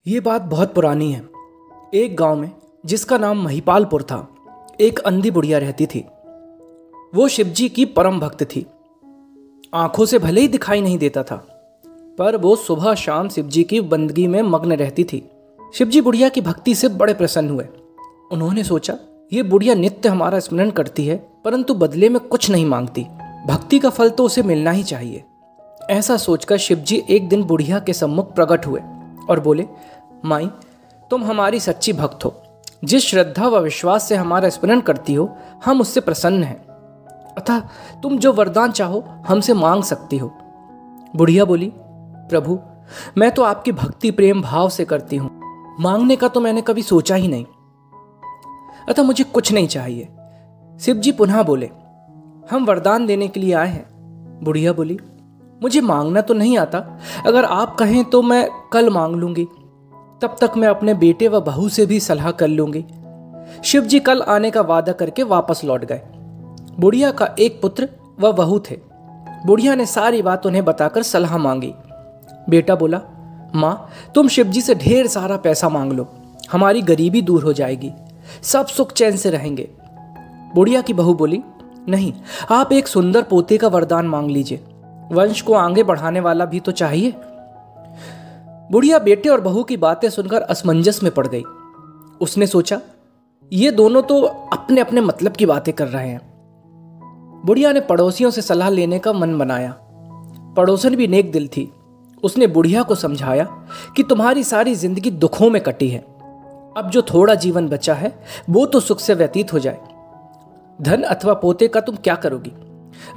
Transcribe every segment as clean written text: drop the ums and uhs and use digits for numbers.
ये बात बहुत पुरानी है। एक गांव में जिसका नाम महिपालपुर था, एक अंधी बुढ़िया रहती थी। वो शिवजी की परम भक्त थी। आंखों से भले ही दिखाई नहीं देता था, पर वो सुबह शाम शिवजी की बंदगी में मग्न रहती थी। शिवजी बुढ़िया की भक्ति से बड़े प्रसन्न हुए। उन्होंने सोचा, ये बुढ़िया नित्य हमारा स्मरण करती है, परंतु बदले में कुछ नहीं मांगती। भक्ति का फल तो उसे मिलना ही चाहिए। ऐसा सोचकर शिवजी एक दिन बुढ़िया के सम्मुख प्रकट हुए और बोले, माई, तुम हमारी सच्ची भक्त हो। जिस श्रद्धा व विश्वास से हमारा स्मरण करती हो, हम उससे प्रसन्न हैं। अतः तुम जो वरदान चाहो हमसे मांग सकती हो। बुढ़िया बोली, प्रभु, मैं तो आपकी भक्ति प्रेम भाव से करती हूं, मांगने का तो मैंने कभी सोचा ही नहीं। अतः मुझे कुछ नहीं चाहिए। शिवजी पुनः बोले, हम वरदान देने के लिए आए हैं। बुढ़िया बोली, मुझे मांगना तो नहीं आता, अगर आप कहें तो मैं कल मांग लूंगी। तब तक मैं अपने बेटे व बहू से भी सलाह कर लूंगी। शिवजी कल आने का वादा करके वापस लौट गए। बुढ़िया का एक पुत्र व बहू थे। बुढ़िया ने सारी बात उन्हें बताकर सलाह मांगी। बेटा बोला, माँ, तुम शिवजी से ढेर सारा पैसा मांग लो, हमारी गरीबी दूर हो जाएगी, सब सुख चैन से रहेंगे। बुढ़िया की बहू बोली, नहीं, आप एक सुंदर पोते का वरदान मांग लीजिए, वंश को आगे बढ़ाने वाला भी तो चाहिए। बुढ़िया बेटे और बहू की बातें सुनकर असमंजस में पड़ गई। उसने सोचा, ये दोनों तो अपने अपने मतलब की बातें कर रहे हैं। बुढ़िया ने पड़ोसियों से सलाह लेने का मन बनाया। पड़ोसन भी नेक दिल थी। उसने बुढ़िया को समझाया कि तुम्हारी सारी जिंदगी दुखों में कटी है, अब जो थोड़ा जीवन बचा है वो तो सुख से व्यतीत हो जाए। धन अथवा पोते का तुम क्या करोगी?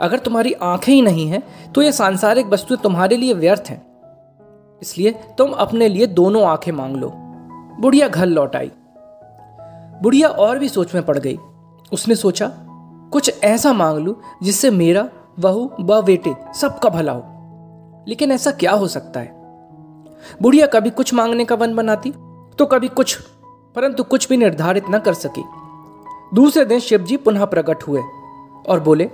अगर तुम्हारी आंखें ही नहीं हैं तो ये सांसारिक वस्तुएं तुम्हारे लिए व्यर्थ हैं। इसलिए तुम अपने लिए दोनों आंखें मांग लो। बुढ़िया घर लौट आई। बुढ़िया और भी सोच में पड़ गई। उसने सोचा, कुछ ऐसा मांग लूं जिससे मेरा, बहू व बेटे सबका भला हो। लेकिन ऐसा क्या हो सकता है? बुढ़िया कभी कुछ मांगने का मन बनाती तो कभी कुछ, परंतु कुछ भी निर्धारित न कर सकी। दूसरे दिन शिवजी पुनः प्रकट हुए और बोले,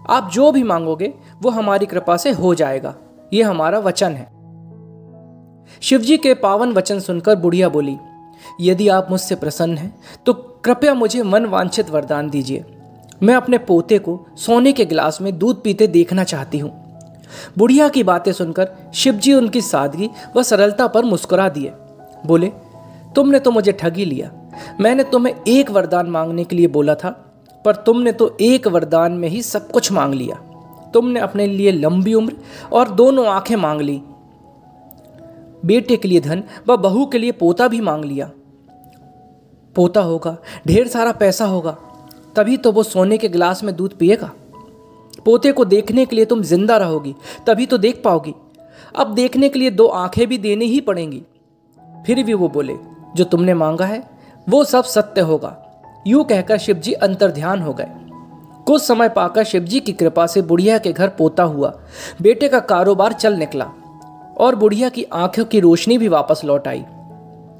आप जो भी मांगोगे वो हमारी कृपा से हो जाएगा, ये हमारा वचन है। शिवजी के पावन वचन सुनकर बुढ़िया बोली, यदि आप मुझसे प्रसन्न हैं तो कृपया मुझे मन वांछित वरदान दीजिए। मैं अपने पोते को सोने के गिलास में दूध पीते देखना चाहती हूँ। बुढ़िया की बातें सुनकर शिवजी उनकी सादगी व सरलता पर मुस्कुरा दिए। बोले, तुमने तो मुझे ठग ही लिया। मैंने तुम्हें एक वरदान मांगने के लिए बोला था, पर तुमने तो एक वरदान में ही सब कुछ मांग लिया। तुमने अपने लिए लंबी उम्र और दोनों आंखें मांग ली, बेटे के लिए धन व बहू के लिए पोता भी मांग लिया। पोता होगा, ढेर सारा पैसा होगा, तभी तो वो सोने के गिलास में दूध पिएगा। पोते को देखने के लिए तुम जिंदा रहोगी, तभी तो देख पाओगी। अब देखने के लिए दो आंखें भी देनी ही पड़ेंगी। फिर भी वो बोले, जो तुमने मांगा है वो सब सत्य होगा। यूं कहकर शिवजी अंतर्ध्यान हो गए। कुछ समय पाकर शिवजी की कृपा से बुढ़िया के घर पोता हुआ, बेटे का कारोबार चल निकला और बुढ़िया की आंखों की रोशनी भी वापस लौट आई।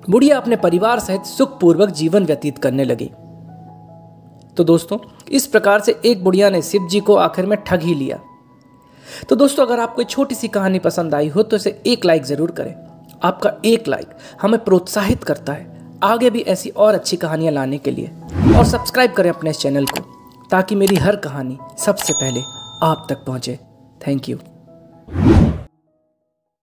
बुढ़िया अपने परिवार सहित सुखपूर्वक जीवन व्यतीत करने लगी। तो दोस्तों, इस प्रकार से एक बुढ़िया ने शिवजी को आखिर में ठग ही लिया। तो दोस्तों, अगर आपको छोटी सी कहानी पसंद आई हो तो इसे एक लाइक जरूर करें। आपका एक लाइक हमें प्रोत्साहित करता है आगे भी ऐसी और अच्छी कहानियां लाने के लिए। और सब्सक्राइब करें अपने इस चैनल को, ताकि मेरी हर कहानी सबसे पहले आप तक पहुंचे। Thank you.